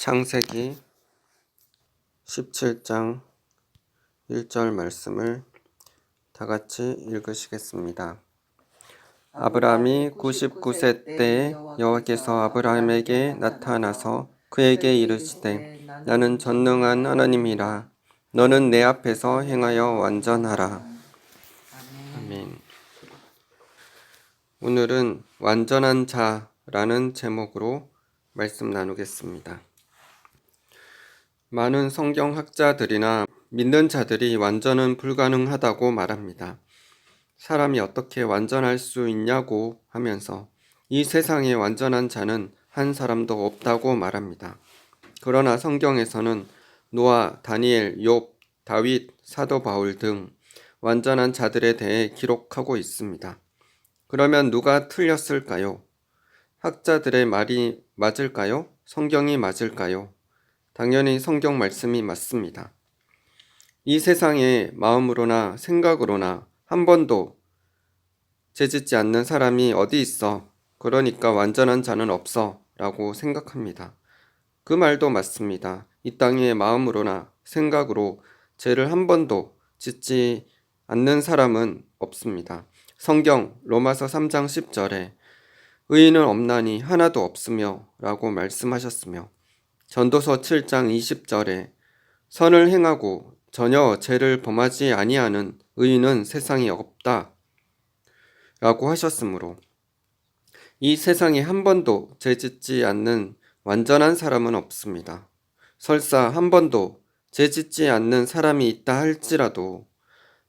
창세기 17장 1절 말씀을 다 같이 읽으시겠습니다. 아브라함이 99세 때에 여호와께서 아브라함에게 나타나서 그에게 이르시되 나는 전능한 하나님이라 너는 내 앞에서 행하여 완전하라. 아멘. 오늘은 완전한 자라는 제목으로 말씀 나누겠습니다. 많은 성경학자들이나 믿는 자들이 완전은 불가능하다고 말합니다. 사람이 어떻게 완전할 수 있냐고 하면서 이 세상에 완전한 자는 한 사람도 없다고 말합니다. 그러나 성경에서는 노아, 다니엘, 욥, 다윗, 사도 바울 등 완전한 자들에 대해 기록하고 있습니다. 그러면 누가 틀렸을까요? 학자들의 말이 맞을까요? 성경이 맞을까요? 당연히 성경 말씀이 맞습니다. 이 세상에 마음으로나 생각으로나 한 번도 죄짓지 않는 사람이 어디 있어? 그러니까 완전한 자는 없어 라고 생각합니다. 그 말도 맞습니다. 이 땅에 마음으로나 생각으로 죄를 한 번도 짓지 않는 사람은 없습니다. 성경 로마서 3장 10절에 의인은 없나니 하나도 없으며 라고 말씀하셨으며 전도서 7장 20절에 선을 행하고 전혀 죄를 범하지 아니하는 의인은 세상에 없다 라고 하셨으므로 이 세상에 한 번도 죄짓지 않는 완전한 사람은 없습니다. 설사 한 번도 죄짓지 않는 사람이 있다 할지라도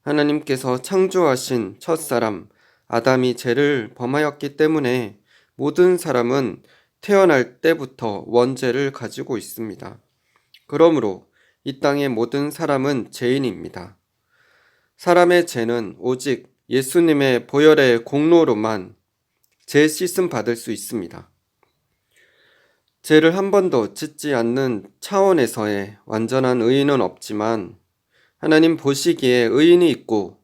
하나님께서 창조하신 첫사람 아담이 죄를 범하였기 때문에 모든 사람은 태어날 때부터 원죄를 가지고 있습니다. 그러므로 이 땅의 모든 사람은 죄인입니다. 사람의 죄는 오직 예수님의 보혈의 공로로만 죄 씻음 받을 수 있습니다. 죄를 한 번도 짓지 않는 차원에서의 완전한 의인은 없지만 하나님 보시기에 의인이 있고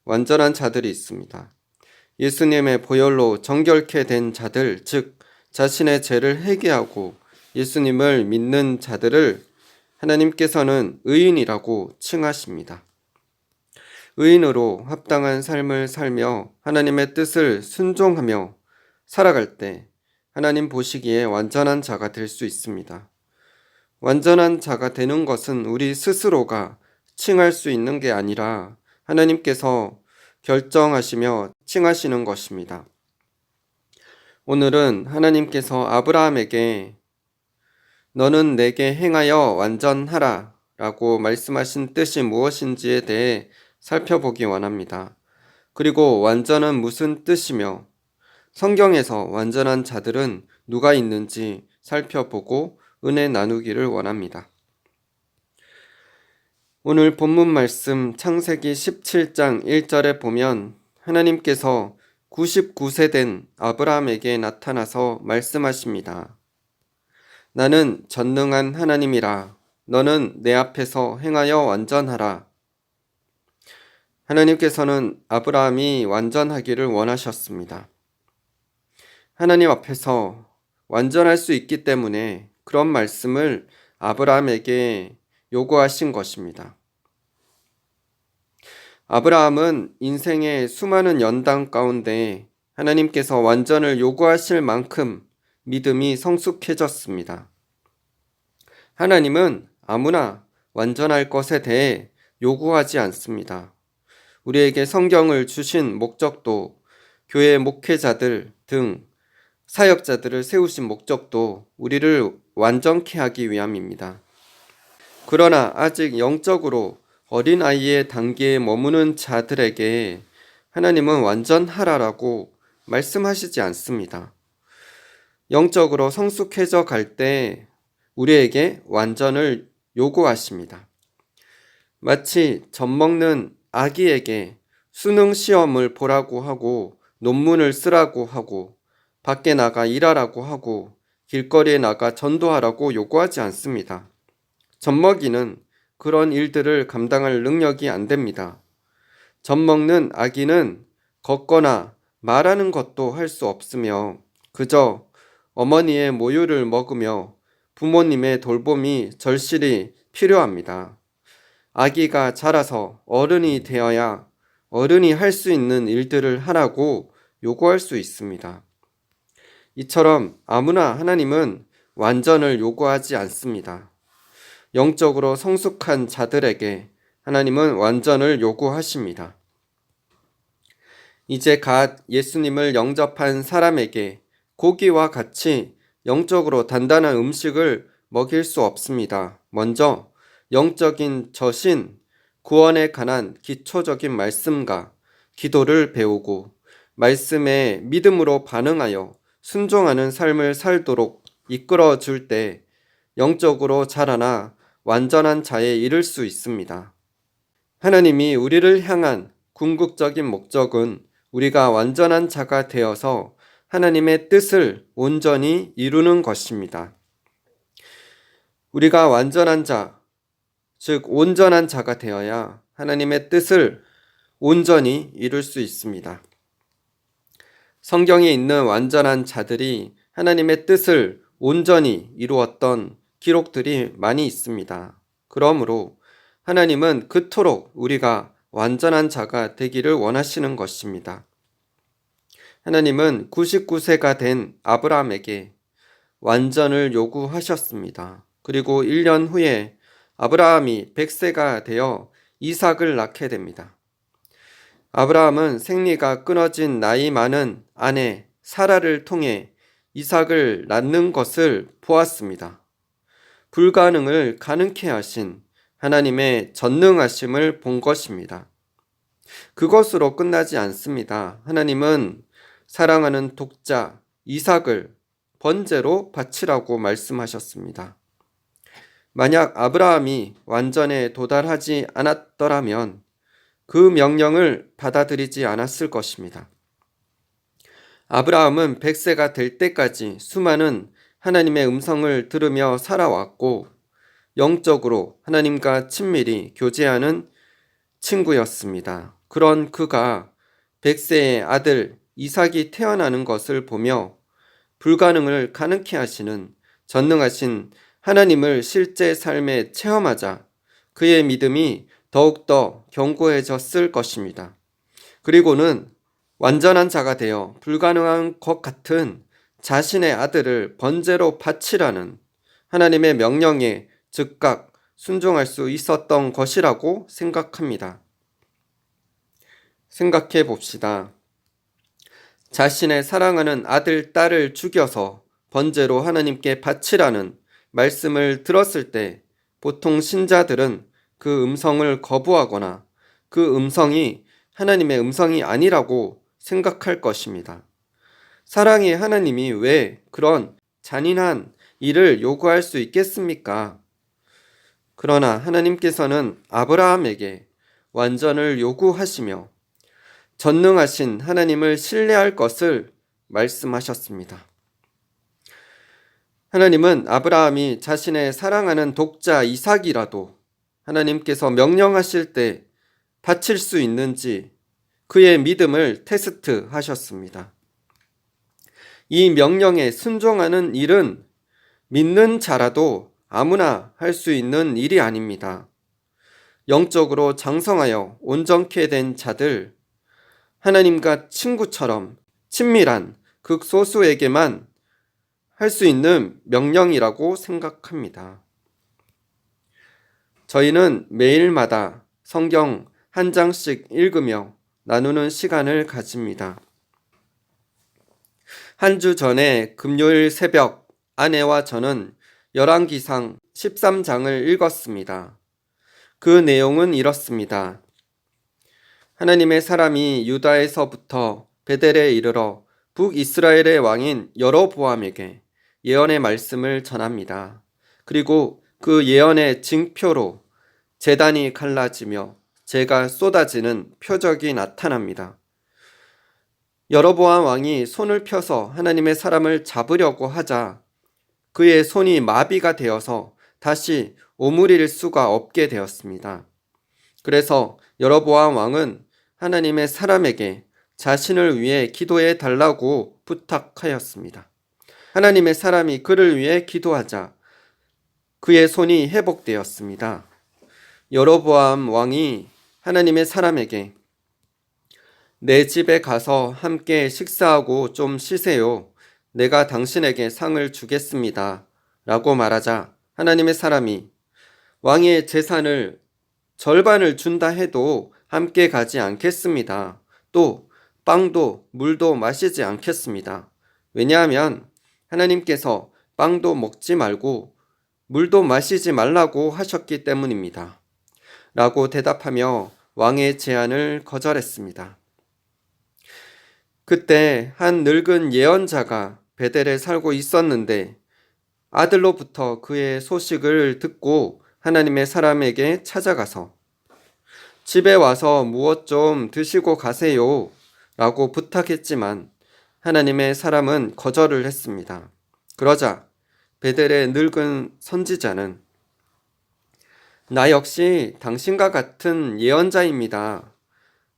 완전한 자들이 있습니다. 예수님의 보혈로 정결케 된 자들, 즉 자신의 죄를 회개하고 예수님을 믿는 자들을 하나님께서는 의인이라고 칭하십니다. 의인으로 합당한 삶을 살며 하나님의 뜻을 순종하며 살아갈 때 하나님 보시기에 완전한 자가 될 수 있습니다. 완전한 자가 되는 것은 우리 스스로가 칭할 수 있는 게 아니라 하나님께서 결정하시며 칭하시는 것입니다. 오늘은 하나님께서 아브라함에게 너는 내게 행하여 완전하라 라고 말씀하신 뜻이 무엇인지에 대해 살펴보기 원합니다. 그리고 완전은 무슨 뜻이며 성경에서 완전한 자들은 누가 있는지 살펴보고 은혜 나누기를 원합니다. 오늘 본문 말씀 창세기 17장 1절에 보면 하나님께서 99세 된 아브라함에게 나타나서 말씀하십니다. 나는 전능한 하나님이라 너는 내 앞에서 행하여 완전하라. 하나님께서는 아브라함이 완전하기를 원하셨습니다. 하나님 앞에서 완전할 수 있기 때문에 그런 말씀을 아브라함에게 요구하신 것입니다. 아브라함은 인생의 수많은 연단 가운데 하나님께서 완전을 요구하실 만큼 믿음이 성숙해졌습니다. 하나님은 아무나 완전할 것에 대해 요구하지 않습니다. 우리에게 성경을 주신 목적도 교회 목회자들 등 사역자들을 세우신 목적도 우리를 완전케 하기 위함입니다. 그러나 아직 영적으로 어린아이의 단계에 머무는 자들에게 하나님은 완전하라라고 말씀하시지 않습니다. 영적으로 성숙해져 갈 때 우리에게 완전을 요구하십니다. 마치 젖먹는 아기에게 수능 시험을 보라고 하고 논문을 쓰라고 하고 밖에 나가 일하라고 하고 길거리에 나가 전도하라고 요구하지 않습니다. 젖먹이는 그런 일들을 감당할 능력이 안 됩니다. 젖먹는 아기는 걷거나 말하는 것도 할 수 없으며 그저 어머니의 모유를 먹으며 부모님의 돌봄이 절실히 필요합니다. 아기가 자라서 어른이 되어야 어른이 할 수 있는 일들을 하라고 요구할 수 있습니다. 이처럼 아무나 하나님은 완전을 요구하지 않습니다. 영적으로 성숙한 자들에게 하나님은 완전을 요구하십니다. 이제 갓 예수님을 영접한 사람에게 고기와 같이 영적으로 단단한 음식을 먹일 수 없습니다. 먼저 영적인 저신, 구원에 관한 기초적인 말씀과 기도를 배우고 말씀에 믿음으로 반응하여 순종하는 삶을 살도록 이끌어 줄 때 영적으로 자라나 완전한 자에 이를 수 있습니다. 하나님이 우리를 향한 궁극적인 목적은 우리가 완전한 자가 되어서 하나님의 뜻을 온전히 이루는 것입니다. 우리가 완전한 자, 즉 온전한 자가 되어야 하나님의 뜻을 온전히 이룰 수 있습니다. 성경에 있는 완전한 자들이 하나님의 뜻을 온전히 이루었던 기록들이 많이 있습니다. 그러므로 하나님은 그토록 우리가 완전한 자가 되기를 원하시는 것입니다. 하나님은 99세가 된 아브라함에게 완전을 요구하셨습니다. 그리고 1년 후에 아브라함이 100세가 되어 이삭을 낳게 됩니다. 아브라함은 생리가 끊어진 나이 많은 아내 사라를 통해 이삭을 낳는 것을 보았습니다. 불가능을 가능케 하신 하나님의 전능하심을 본 것입니다. 그것으로 끝나지 않습니다. 하나님은 사랑하는 독자 이삭을 번제로 바치라고 말씀하셨습니다. 만약 아브라함이 완전에 도달하지 않았더라면 그 명령을 받아들이지 않았을 것입니다. 아브라함은 100세가 될 때까지 수많은 하나님의 음성을 들으며 살아왔고 영적으로 하나님과 친밀히 교제하는 친구였습니다. 그런 그가 100세의 아들 이삭이 태어나는 것을 보며 불가능을 가능케 하시는 전능하신 하나님을 실제 삶에 체험하자 그의 믿음이 더욱더 견고해졌을 것입니다. 그리고는 완전한 자가 되어 불가능한 것 같은 자신의 아들을 번제로 바치라는 하나님의 명령에 즉각 순종할 수 있었던 것이라고 생각합니다. 생각해 봅시다. 자신의 사랑하는 아들, 딸을 죽여서 번제로 하나님께 바치라는 말씀을 들었을 때 보통 신자들은 그 음성을 거부하거나 그 음성이 하나님의 음성이 아니라고 생각할 것입니다. 사랑의 하나님이 왜 그런 잔인한 일을 요구할 수 있겠습니까? 그러나 하나님께서는 아브라함에게 완전을 요구하시며 전능하신 하나님을 신뢰할 것을 말씀하셨습니다. 하나님은 아브라함이 자신의 사랑하는 독자 이삭이라도 하나님께서 명령하실 때 바칠 수 있는지 그의 믿음을 테스트하셨습니다. 이 명령에 순종하는 일은 믿는 자라도 아무나 할 수 있는 일이 아닙니다. 영적으로 장성하여 온전케 된 자들, 하나님과 친구처럼 친밀한 극소수에게만 할 수 있는 명령이라고 생각합니다. 저희는 매일마다 성경 한 장씩 읽으며 나누는 시간을 가집니다. 한 주 전에 금요일 새벽 아내와 저는 열왕기상 13장을 읽었습니다. 그 내용은 이렇습니다. 하나님의 사람이 유다에서부터 베델에 이르러 북이스라엘의 왕인 여로보암에게 예언의 말씀을 전합니다. 그리고 그 예언의 징표로 제단이 갈라지며 재가 쏟아지는 표적이 나타납니다. 여로보암 왕이 손을 펴서 하나님의 사람을 잡으려고 하자 그의 손이 마비가 되어서 다시 오므릴 수가 없게 되었습니다. 그래서 여로보암 왕은 하나님의 사람에게 자신을 위해 기도해 달라고 부탁하였습니다. 하나님의 사람이 그를 위해 기도하자 그의 손이 회복되었습니다. 여로보암 왕이 하나님의 사람에게 내 집에 가서 함께 식사하고 좀 쉬세요. 내가 당신에게 상을 주겠습니다. 라고 말하자 하나님의 사람이 왕의 재산을 절반을 준다 해도 함께 가지 않겠습니다. 또 빵도 물도 마시지 않겠습니다. 왜냐하면 하나님께서 빵도 먹지 말고 물도 마시지 말라고 하셨기 때문입니다. 라고 대답하며 왕의 제안을 거절했습니다. 그때 한 늙은 예언자가 베델에 살고 있었는데 아들로부터 그의 소식을 듣고 하나님의 사람에게 찾아가서 집에 와서 무엇 좀 드시고 가세요 라고 부탁했지만 하나님의 사람은 거절을 했습니다. 그러자 베델의 늙은 선지자는 나 역시 당신과 같은 예언자입니다.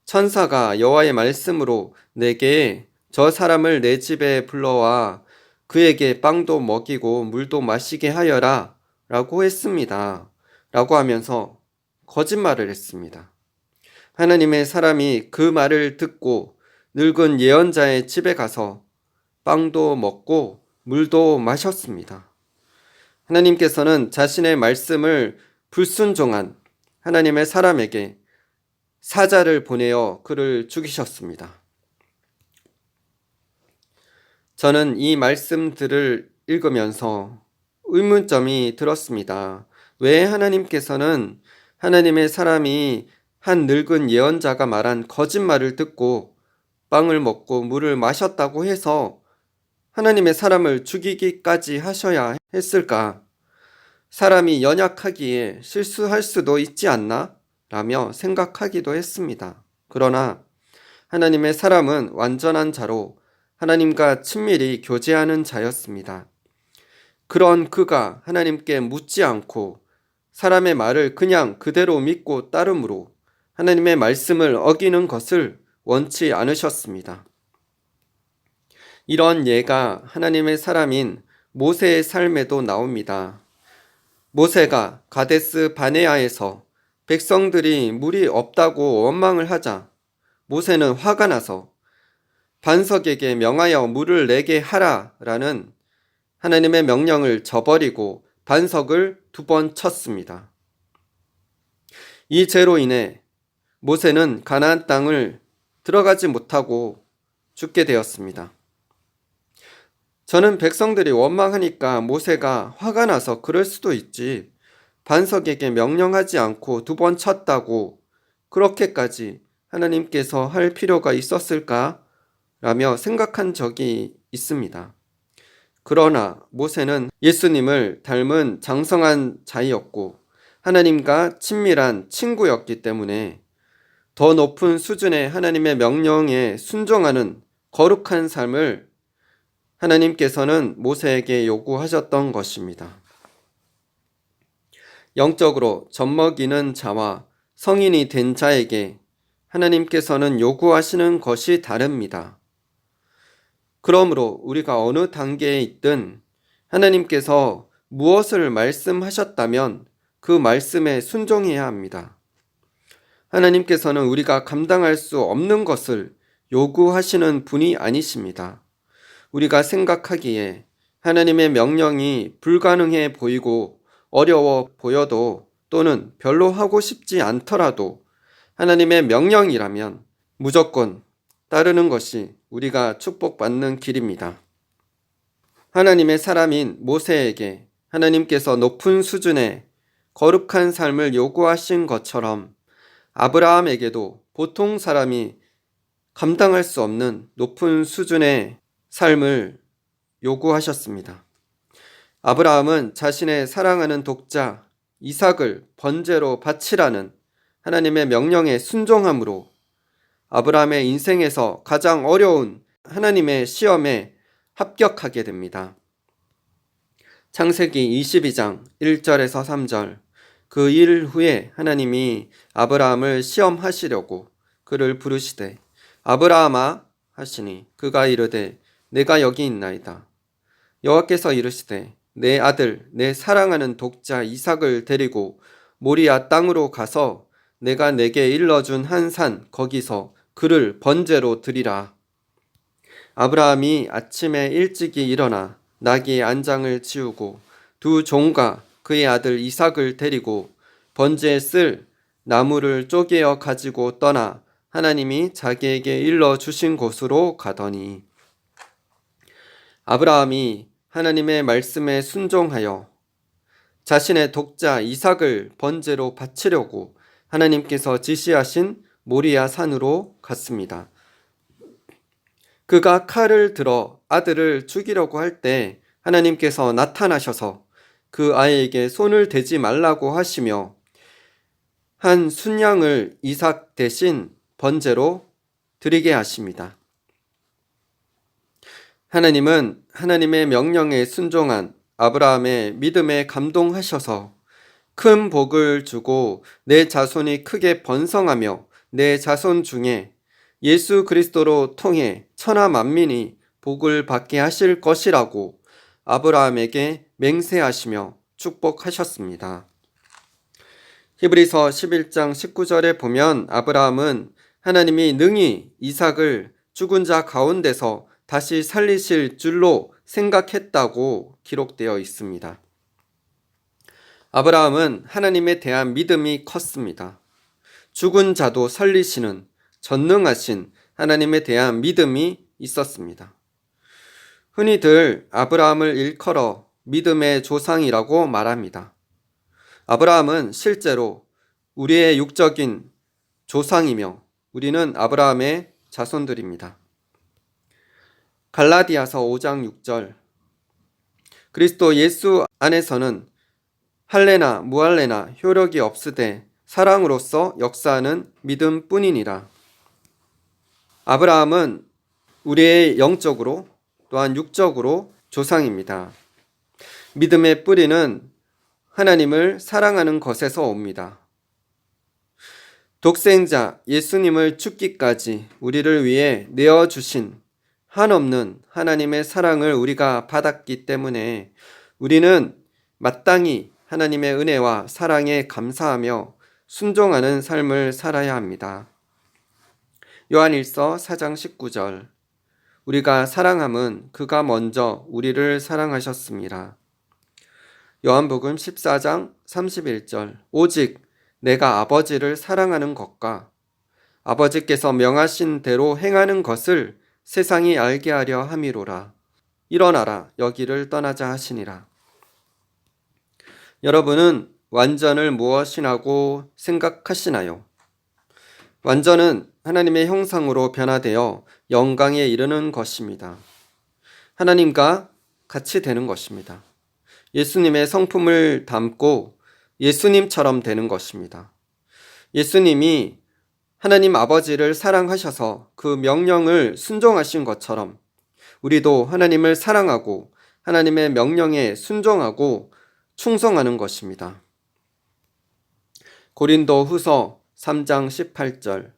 천사가 여호와의 말씀으로 내게 저 사람을 내 집에 불러와 그에게 빵도 먹이고 물도 마시게 하여라 라고 했습니다. 라고 하면서 거짓말을 했습니다. 하나님의 사람이 그 말을 듣고 늙은 예언자의 집에 가서 빵도 먹고 물도 마셨습니다. 하나님께서는 자신의 말씀을 불순종한 하나님의 사람에게 사자를 보내어 그를 죽이셨습니다. 저는 이 말씀들을 읽으면서 의문점이 들었습니다. 왜 하나님께서는 하나님의 사람이 한 늙은 예언자가 말한 거짓말을 듣고 빵을 먹고 물을 마셨다고 해서 하나님의 사람을 죽이기까지 하셔야 했을까? 사람이 연약하기에 실수할 수도 있지 않나? 라며 생각하기도 했습니다. 그러나 하나님의 사람은 완전한 자로 하나님과 친밀히 교제하는 자였습니다. 그런 그가 하나님께 묻지 않고 사람의 말을 그냥 그대로 믿고 따름으로 하나님의 말씀을 어기는 것을 원치 않으셨습니다. 이런 예가 하나님의 사람인 모세의 삶에도 나옵니다. 모세가 가데스 바네아에서 백성들이 물이 없다고 원망을 하자 모세는 화가 나서 반석에게 명하여 물을 내게 하라라는 하나님의 명령을 저버리고 반석을 2번 쳤습니다. 이 죄로 인해 모세는 가나안 땅을 들어가지 못하고 죽게 되었습니다. 저는 백성들이 원망하니까 모세가 화가 나서 그럴 수도 있지. 반석에게 명령하지 않고 2번 쳤다고 그렇게까지 하나님께서 할 필요가 있었을까? 라며 생각한 적이 있습니다. 그러나 모세는 예수님을 닮은 장성한 자이었고 하나님과 친밀한 친구였기 때문에 더 높은 수준의 하나님의 명령에 순종하는 거룩한 삶을 하나님께서는 모세에게 요구하셨던 것입니다. 영적으로 젖먹이는 자와 성인이 된 자에게 하나님께서는 요구하시는 것이 다릅니다. 그러므로 우리가 어느 단계에 있든 하나님께서 무엇을 말씀하셨다면 그 말씀에 순종해야 합니다. 하나님께서는 우리가 감당할 수 없는 것을 요구하시는 분이 아니십니다. 우리가 생각하기에 하나님의 명령이 불가능해 보이고 어려워 보여도 또는 별로 하고 싶지 않더라도 하나님의 명령이라면 무조건 따르는 것이 우리가 축복받는 길입니다. 하나님의 사람인 모세에게 하나님께서 높은 수준의 거룩한 삶을 요구하신 것처럼 아브라함에게도 보통 사람이 감당할 수 없는 높은 수준의 삶을 요구하셨습니다. 아브라함은 자신의 사랑하는 독자 이삭을 번제로 바치라는 하나님의 명령에 순종함으로 아브라함의 인생에서 가장 어려운 하나님의 시험에 합격하게 됩니다. 창세기 22장 1절에서 3절 그 일 후에 하나님이 아브라함을 시험하시려고 그를 부르시되 아브라함아 하시니 그가 이르되 내가 여기 있나이다. 여호와께서 이르시되 내 아들, 내 사랑하는 독자 이삭을 데리고 모리아 땅으로 가서 내가 내게 일러준 한 산 거기서 그를 번제로 드리라. 아브라함이 아침에 일찍이 일어나 나귀의 안장을 치우고 두 종과 그의 아들 이삭을 데리고 번제에 쓸 나무를 쪼개어 가지고 떠나 하나님이 자기에게 일러 주신 곳으로 가더니 아브라함이 하나님의 말씀에 순종하여 자신의 독자 이삭을 번제로 바치려고 하나님께서 지시하신 모리아 산으로 갔습니다. 그가 칼을 들어 아들을 죽이려고 할 때 하나님께서 나타나셔서 그 아이에게 손을 대지 말라고 하시며 한 순양을 이삭 대신 번제로 드리게 하십니다. 하나님은 하나님의 명령에 순종한 아브라함의 믿음에 감동하셔서 큰 복을 주고 내 자손이 크게 번성하며 내 자손 중에 예수 그리스도로 통해 천하 만민이 복을 받게 하실 것이라고 아브라함에게 맹세하시며 축복하셨습니다. 히브리서 11장 19절에 보면 아브라함은 하나님이 능히 이삭을 죽은 자 가운데서 다시 살리실 줄로 생각했다고 기록되어 있습니다. 아브라함은 하나님에 대한 믿음이 컸습니다. 죽은 자도 살리시는 전능하신 하나님에 대한 믿음이 있었습니다. 흔히들 아브라함을 일컬어 믿음의 조상이라고 말합니다. 아브라함은 실제로 우리의 육적인 조상이며 우리는 아브라함의 자손들입니다. 갈라디아서 5장 6절 그리스도 예수 안에서는 할례나 무할례나 효력이 없으되 사랑으로서 역사하는 믿음뿐이니라. 아브라함은 우리의 영적으로 또한 육적으로 조상입니다. 믿음의 뿌리는 하나님을 사랑하는 것에서 옵니다. 독생자 예수님을 죽기까지 우리를 위해 내어주신 한없는 하나님의 사랑을 우리가 받았기 때문에 우리는 마땅히 하나님의 은혜와 사랑에 감사하며 순종하는 삶을 살아야 합니다. 요한일서 4장 19절 우리가 사랑함은 그가 먼저 우리를 사랑하셨습니다. 요한복음 14장 31절 오직 내가 아버지를 사랑하는 것과 아버지께서 명하신 대로 행하는 것을 세상이 알게 하려 함이로라. 일어나라 여기를 떠나자 하시니라. 여러분은 완전을 무엇이라고 생각하시나요? 완전은 하나님의 형상으로 변화되어 영광에 이르는 것입니다. 하나님과 같이 되는 것입니다. 예수님의 성품을 담고 예수님처럼 되는 것입니다. 예수님이 하나님 아버지를 사랑하셔서 그 명령을 순종하신 것처럼 우리도 하나님을 사랑하고 하나님의 명령에 순종하고 충성하는 것입니다. 고린도 후서 3장 18절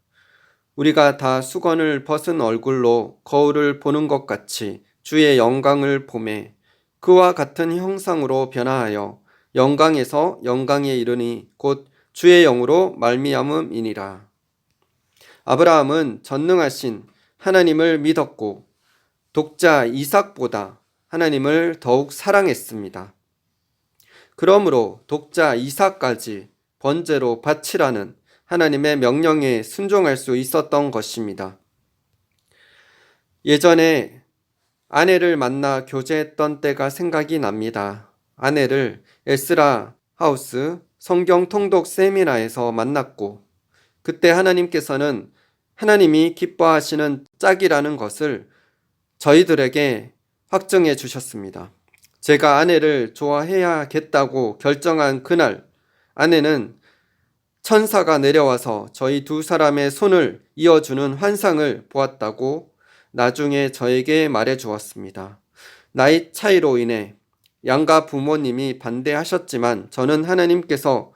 우리가 다 수건을 벗은 얼굴로 거울을 보는 것 같이 주의 영광을 보매 그와 같은 형상으로 변화하여 영광에서 영광에 이르니 곧 주의 영으로 말미암음이니라. 아브라함은 전능하신 하나님을 믿었고 독자 이삭보다 하나님을 더욱 사랑했습니다. 그러므로 독자 이삭까지 번제로 바치라는 하나님의 명령에 순종할 수 있었던 것입니다. 예전에 아내를 만나 교제했던 때가 생각이 납니다. 아내를 에스라 하우스 성경 통독 세미나에서 만났고 그때 하나님께서는 하나님이 기뻐하시는 짝이라는 것을 저희들에게 확증해 주셨습니다. 제가 아내를 좋아해야겠다고 결정한 그날 아내는 천사가 내려와서 저희 두 사람의 손을 이어주는 환상을 보았다고 나중에 저에게 말해 주었습니다. 나이 차이로 인해 양가 부모님이 반대하셨지만 저는 하나님께서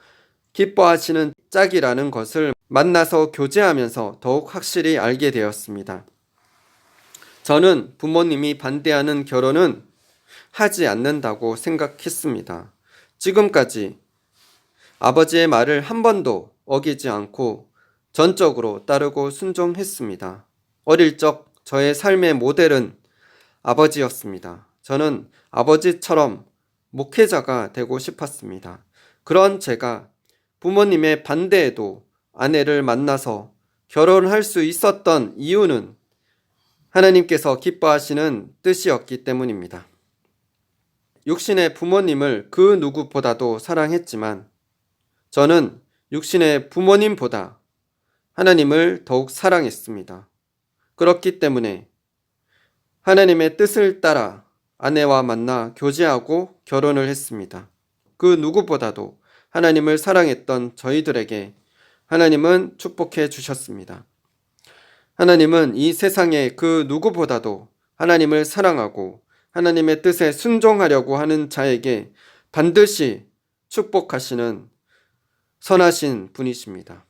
기뻐하시는 짝이라는 것을 만나서 교제하면서 더욱 확실히 알게 되었습니다. 저는 부모님이 반대하는 결혼은 하지 않는다고 생각했습니다. 지금까지 아버지의 말을 한 번도 어기지 않고 전적으로 따르고 순종했습니다. 어릴 적 저의 삶의 모델은 아버지였습니다. 저는 아버지처럼 목회자가 되고 싶었습니다. 그런 제가 부모님의 반대에도 아내를 만나서 결혼할 수 있었던 이유는 하나님께서 기뻐하시는 뜻이었기 때문입니다. 육신의 부모님을 그 누구보다도 사랑했지만 저는 육신의 부모님보다 하나님을 더욱 사랑했습니다. 그렇기 때문에 하나님의 뜻을 따라 아내와 만나 교제하고 결혼을 했습니다. 그 누구보다도 하나님을 사랑했던 저희들에게 하나님은 축복해 주셨습니다. 하나님은 이 세상에 그 누구보다도 하나님을 사랑하고 하나님의 뜻에 순종하려고 하는 자에게 반드시 축복하시는 선하신 분이십니다.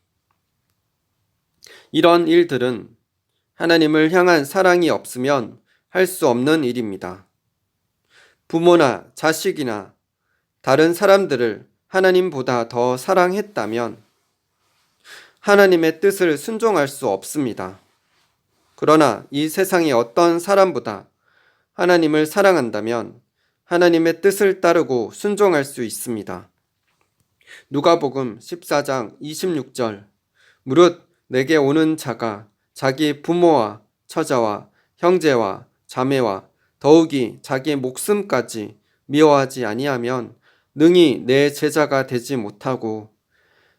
이런 일들은 하나님을 향한 사랑이 없으면 할 수 없는 일입니다. 부모나 자식이나 다른 사람들을 하나님보다 더 사랑했다면 하나님의 뜻을 순종할 수 없습니다. 그러나 이 세상의 어떤 사람보다 하나님을 사랑한다면 하나님의 뜻을 따르고 순종할 수 있습니다. 누가복음 14장 26절 무릇 내게 오는 자가 자기 부모와 처자와 형제와 자매와 더욱이 자기 목숨까지 미워하지 아니하면 능히 내 제자가 되지 못하고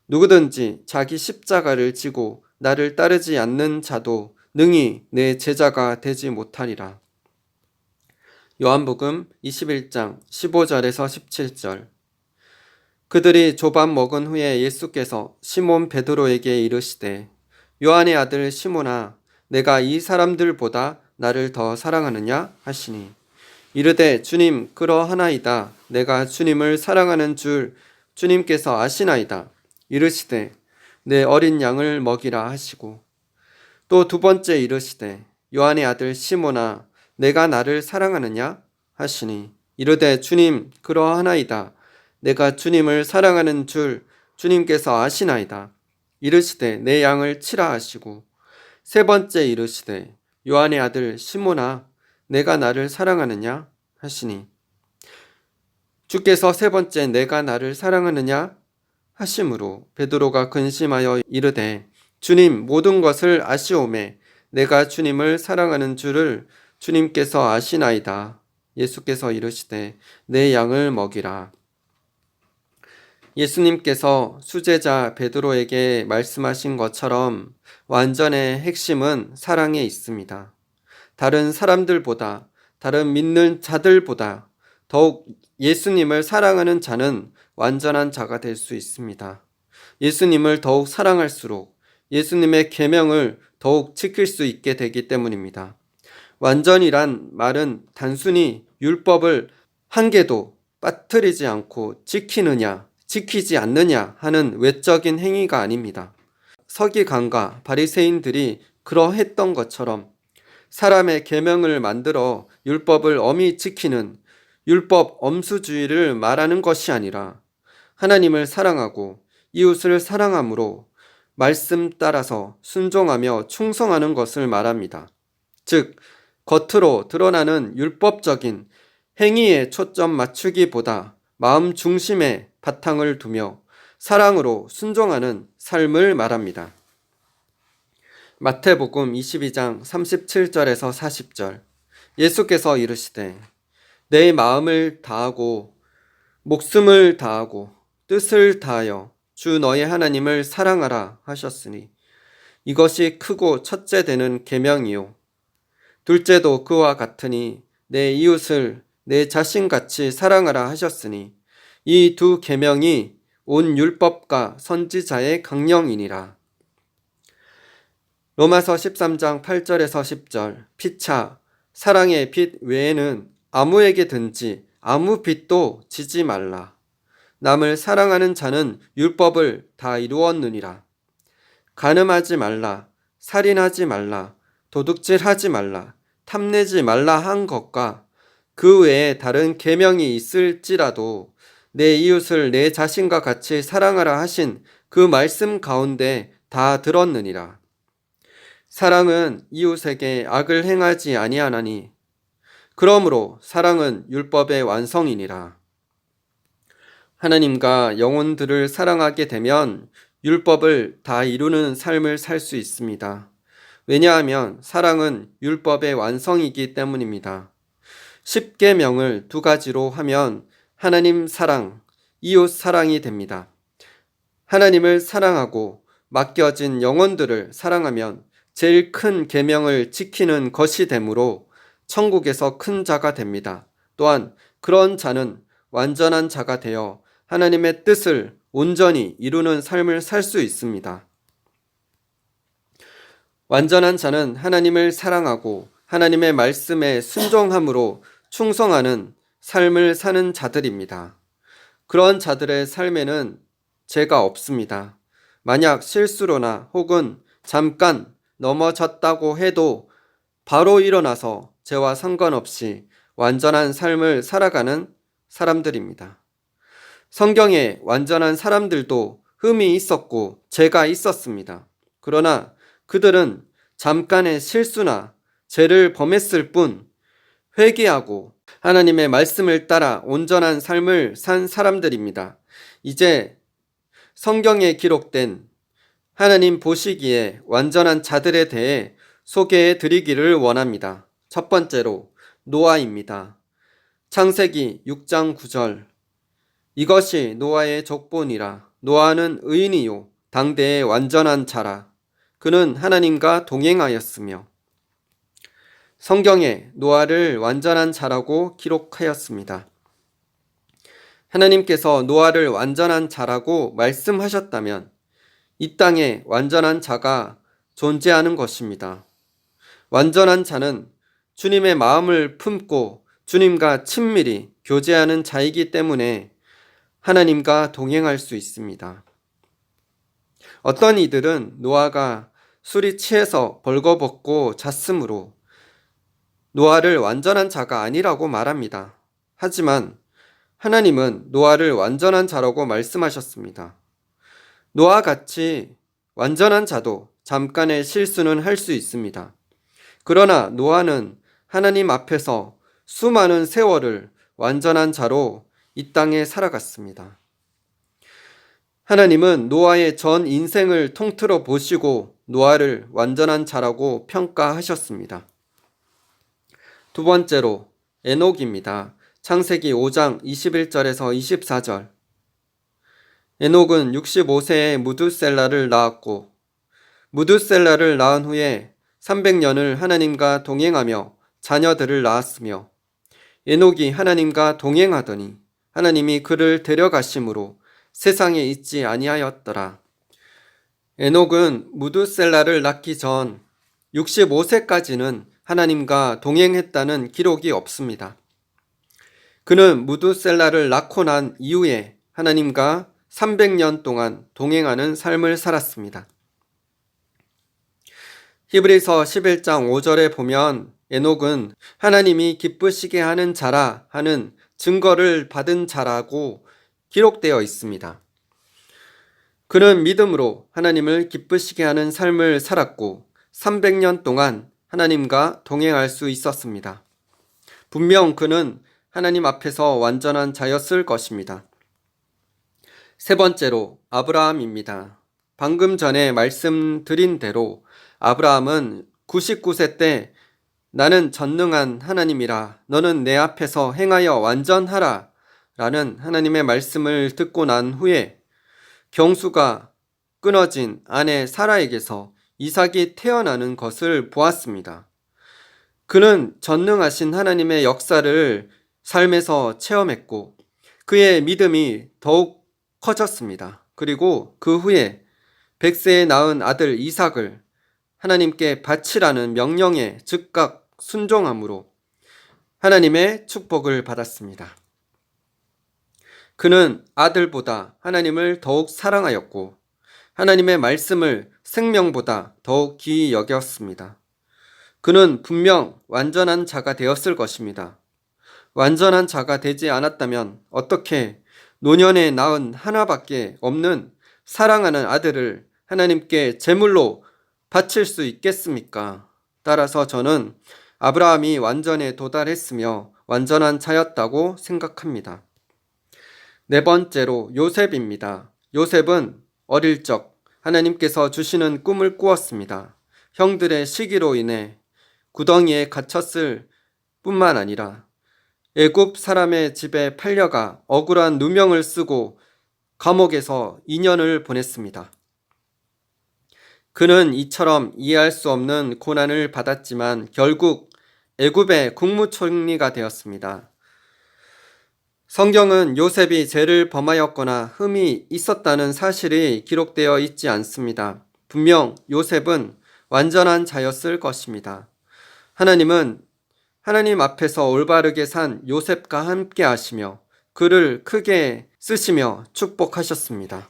누구든지 자기 십자가를 지고 나를 따르지 않는 자도 능히 내 제자가 되지 못하리라. 요한복음 21장 15절에서 17절 그들이 조밥 먹은 후에 예수께서 시몬 베드로에게 이르시되 요한의 아들 시몬아 내가 이 사람들보다 나를 더 사랑하느냐 하시니 이르되 주님 그러하나이다. 내가 주님을 사랑하는 줄 주님께서 아시나이다. 이르시되 내 어린 양을 먹이라 하시고 또 두 번째 이르시되 요한의 아들 시몬아 내가 나를 사랑하느냐 하시니 이르되 주님 그러하나이다. 내가 주님을 사랑하는 줄 주님께서 아시나이다. 이르시되 내 양을 치라 하시고 세 번째 이르시되 요한의 아들 시몬아 내가 나를 사랑하느냐 하시니 주께서 세 번째 내가 나를 사랑하느냐 하심으로 베드로가 근심하여 이르되 주님 모든 것을 아시오매 내가 주님을 사랑하는 줄을 주님께서 아시나이다. 예수께서 이르시되 내 양을 먹이라. 예수님께서 수제자 베드로에게 말씀하신 것처럼 완전의 핵심은 사랑에 있습니다. 다른 사람들보다 다른 믿는 자들보다 더욱 예수님을 사랑하는 자는 완전한 자가 될 수 있습니다. 예수님을 더욱 사랑할수록 예수님의 계명을 더욱 지킬 수 있게 되기 때문입니다. 완전이란 말은 단순히 율법을 한 개도 빠뜨리지 않고 지키느냐 지키지 않느냐 하는 외적인 행위가 아닙니다. 서기관과 바리새인들이 그러했던 것처럼 사람의 계명을 만들어 율법을 엄히 지키는 율법 엄수주의를 말하는 것이 아니라 하나님을 사랑하고 이웃을 사랑함으로 말씀 따라서 순종하며 충성하는 것을 말합니다. 즉 겉으로 드러나는 율법적인 행위에 초점 맞추기보다 마음 중심에 바탕을 두며 사랑으로 순종하는 삶을 말합니다. 마태복음 22장 37절에서 40절 예수께서 이르시되 내 마음을 다하고 목숨을 다하고 뜻을 다하여 주 너의 하나님을 사랑하라 하셨으니 이것이 크고 첫째 되는 계명이요 둘째도 그와 같으니 내 이웃을 내 자신같이 사랑하라 하셨으니 이 두 계명이 온 율법과 선지자의 강령이니라. 로마서 13장 8절에서 10절 피차 사랑의 빛 외에는 아무에게든지 아무 빛도 지지 말라. 남을 사랑하는 자는 율법을 다 이루었느니라. 간음하지 말라, 살인하지 말라, 도둑질하지 말라, 탐내지 말라 한 것과 그 외에 다른 계명이 있을지라도 내 이웃을 내 자신과 같이 사랑하라 하신 그 말씀 가운데 다 들었느니라. 사랑은 이웃에게 악을 행하지 아니하나니 그러므로 사랑은 율법의 완성이니라. 하나님과 영혼들을 사랑하게 되면 율법을 다 이루는 삶을 살 수 있습니다. 왜냐하면 사랑은 율법의 완성이기 때문입니다. 10계명을 두 가지로 하면 하나님 사랑, 이웃 사랑이 됩니다. 하나님을 사랑하고 맡겨진 영혼들을 사랑하면 제일 큰 계명을 지키는 것이 되므로 천국에서 큰 자가 됩니다. 또한 그런 자는 완전한 자가 되어 하나님의 뜻을 온전히 이루는 삶을 살 수 있습니다. 완전한 자는 하나님을 사랑하고 하나님의 말씀에 순종함으로 충성하는 삶을 사는 자들입니다. 그런 자들의 삶에는 죄가 없습니다. 만약 실수로나 혹은 잠깐 넘어졌다고 해도 바로 일어나서 죄와 상관없이 완전한 삶을 살아가는 사람들입니다. 성경에 완전한 사람들도 흠이 있었고 죄가 있었습니다. 그러나 그들은 잠깐의 실수나 죄를 범했을 뿐 회개하고 하나님의 말씀을 따라 온전한 삶을 산 사람들입니다. 이제 성경에 기록된 하나님 보시기에 완전한 자들에 대해 소개해 드리기를 원합니다. 첫 번째로 노아입니다. 창세기 6장 9절. 이것이 노아의 족본이라. 노아는 의인이요 당대의 완전한 자라. 그는 하나님과 동행하였으며. 성경에 노아를 완전한 자라고 기록하였습니다. 하나님께서 노아를 완전한 자라고 말씀하셨다면 이 땅에 완전한 자가 존재하는 것입니다. 완전한 자는 주님의 마음을 품고 주님과 친밀히 교제하는 자이기 때문에 하나님과 동행할 수 있습니다. 어떤 이들은 노아가 술이 취해서 벌거벗고 잤으므로 노아를 완전한 자가 아니라고 말합니다. 하지만 하나님은 노아를 완전한 자라고 말씀하셨습니다. 노아 같이 완전한 자도 잠깐의 실수는 할 수 있습니다. 그러나 노아는 하나님 앞에서 수많은 세월을 완전한 자로 이 땅에 살아갔습니다. 하나님은 노아의 전 인생을 통틀어 보시고 노아를 완전한 자라고 평가하셨습니다. 두 번째로 에녹입니다. 창세기 5장 21절에서 24절. 에녹은 65세에 무두셀라를 낳았고 무두셀라를 낳은 후에 300년을 하나님과 동행하며 자녀들을 낳았으며 에녹이 하나님과 동행하더니 하나님이 그를 데려가심으로 세상에 있지 아니하였더라. 에녹은 무두셀라를 낳기 전 65세까지는 하나님과 동행했다는 기록이 없습니다. 그는 무두셀라를 낳고 난 이후에 하나님과 300년 동안 동행하는 삶을 살았습니다. 히브리서 11장 5절에 보면 에녹은 하나님이 기쁘시게 하는 자라 하는 증거를 받은 자라고 기록되어 있습니다. 그는 믿음으로 하나님을 기쁘시게 하는 삶을 살았고 300년 동안 하나님과 동행할 수 있었습니다. 분명 그는 하나님 앞에서 완전한 자였을 것입니다. 세 번째로 아브라함입니다. 방금 전에 말씀드린 대로 아브라함은 99세 때 나는 전능한 하나님이라 너는 내 앞에서 행하여 완전하라 라는 하나님의 말씀을 듣고 난 후에 경수가 끊어진 아내 사라에게서 이삭이 태어나는 것을 보았습니다. 그는 전능하신 하나님의 역사를 삶에서 체험했고 그의 믿음이 더욱 커졌습니다. 그리고 그 후에 100세에 낳은 아들 이삭을 하나님께 바치라는 명령에 즉각 순종함으로 하나님의 축복을 받았습니다. 그는 아들보다 하나님을 더욱 사랑하였고 하나님의 말씀을 생명보다 더욱 귀히 여겼습니다. 그는 분명 완전한 자가 되었을 것입니다. 완전한 자가 되지 않았다면 어떻게 노년에 낳은 하나밖에 없는 사랑하는 아들을 하나님께 제물로 바칠 수 있겠습니까? 따라서 저는 아브라함이 완전에 도달했으며 완전한 자였다고 생각합니다. 네 번째로 요셉입니다. 요셉은 어릴 적 하나님께서 주시는 꿈을 꾸었습니다. 형들의 시기로 인해 구덩이에 갇혔을 뿐만 아니라 애굽 사람의 집에 팔려가 억울한 누명을 쓰고 감옥에서 2년을 보냈습니다. 그는 이처럼 이해할 수 없는 고난을 받았지만 결국 애굽의 국무총리가 되었습니다. 성경은 요셉이 죄를 범하였거나 흠이 있었다는 사실이 기록되어 있지 않습니다. 분명 요셉은 완전한 자였을 것입니다. 하나님은 하나님 앞에서 올바르게 산 요셉과 함께 하시며 그를 크게 쓰시며 축복하셨습니다.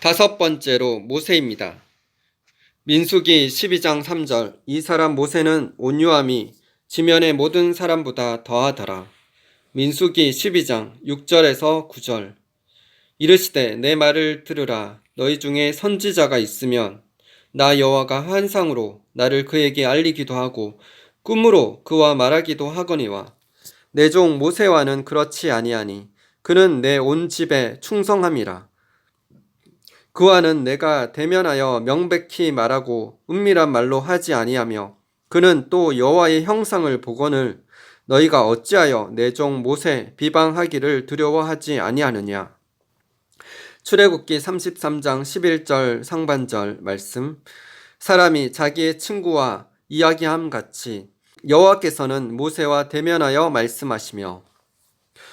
다섯 번째로 모세입니다. 민수기 12장 3절 이 사람 모세는 온유함이 지면의 모든 사람보다 더하더라. 민수기 12장 6절에서 9절 이르시되 내 말을 들으라. 너희 중에 선지자가 있으면 나 여호와가 환상으로 나를 그에게 알리기도 하고 꿈으로 그와 말하기도 하거니와 내 종 모세와는 그렇지 아니하니 그는 내 온 집에 충성함이라. 그와는 내가 대면하여 명백히 말하고 은밀한 말로 하지 아니하며 그는 또 여호와의 형상을 보거늘 너희가 어찌하여 내 종 모세 비방하기를 두려워하지 아니하느냐. 출애굽기 33장 11절 상반절 말씀 사람이 자기의 친구와 이야기함 같이 여호와께서는 모세와 대면하여 말씀하시며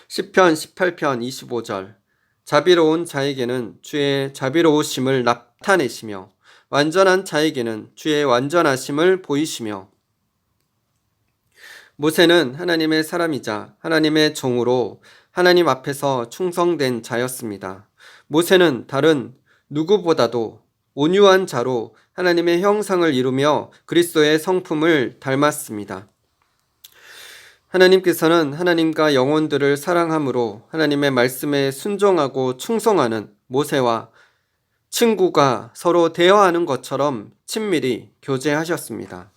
시편 18편 25절 자비로운 자에게는 주의 자비로우심을 나타내시며 완전한 자에게는 주의 완전하심을 보이시며 모세는 하나님의 사람이자 하나님의 종으로 하나님 앞에서 충성된 자였습니다. 모세는 다른 누구보다도 온유한 자로 하나님의 형상을 이루며 그리스도의 성품을 닮았습니다. 하나님께서는 하나님과 영혼들을 사랑함으로 하나님의 말씀에 순종하고 충성하는 모세와 친구가 서로 대화하는 것처럼 친밀히 교제하셨습니다.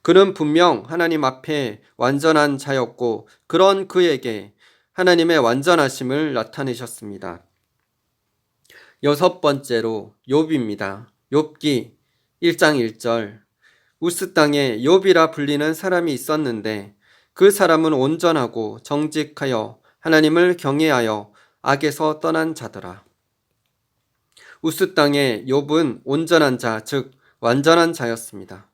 그는 분명 하나님 앞에 완전한 자였고 그런 그에게 하나님의 완전하심을 나타내셨습니다. 여섯 번째로 욥입니다. 욥기 1장 1절 우스 땅에 욥이라 불리는 사람이 있었는데 그 사람은 온전하고 정직하여 하나님을 경외하여 악에서 떠난 자더라. 우스 땅의 욥은 온전한 자, 즉 완전한 자였습니다.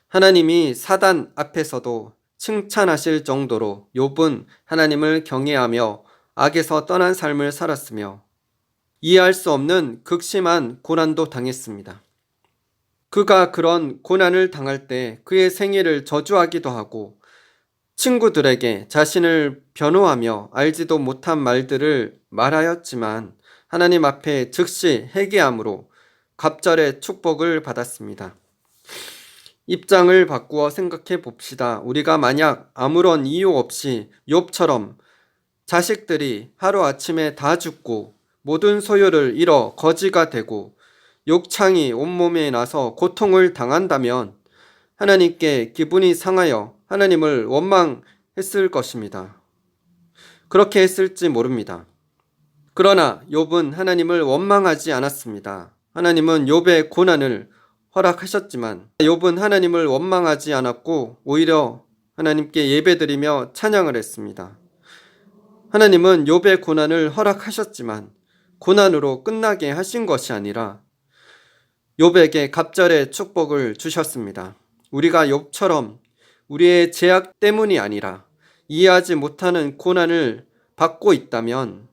하나님이 사단 앞에서도 칭찬하실 정도로 욥은 하나님을 경외하며 악에서 떠난 삶을 살았으며 이해할 수 없는 극심한 고난도 당했습니다. 그가 그런 고난을 당할 때 그의 생애를 저주하기도 하고 친구들에게 자신을 변호하며 알지도 못한 말들을 말하였지만 하나님 앞에 즉시 회개함으로 갑절의 축복을 받았습니다. 입장을 바꾸어 생각해 봅시다. 우리가 만약 아무런 이유 없이 욥처럼 자식들이 하루아침에 다 죽고 모든 소유를 잃어 거지가 되고 욕창이 온몸에 나서 고통을 당한다면 하나님께 기분이 상하여 하나님을 원망했을 것입니다. 그렇게 했을지 모릅니다. 그러나 욥은 하나님을 원망하지 않았습니다. 하나님은 욥의 고난을 허락하셨지만 욥은 하나님을 원망하지 않았고 오히려 하나님께 예배드리며 찬양을 했습니다. 하나님은 욥의 고난을 허락하셨지만 고난으로 끝나게 하신 것이 아니라 욥에게 갑절의 축복을 주셨습니다. 우리가 욥처럼 우리의 죄악 때문이 아니라 이해하지 못하는 고난을 받고 있다면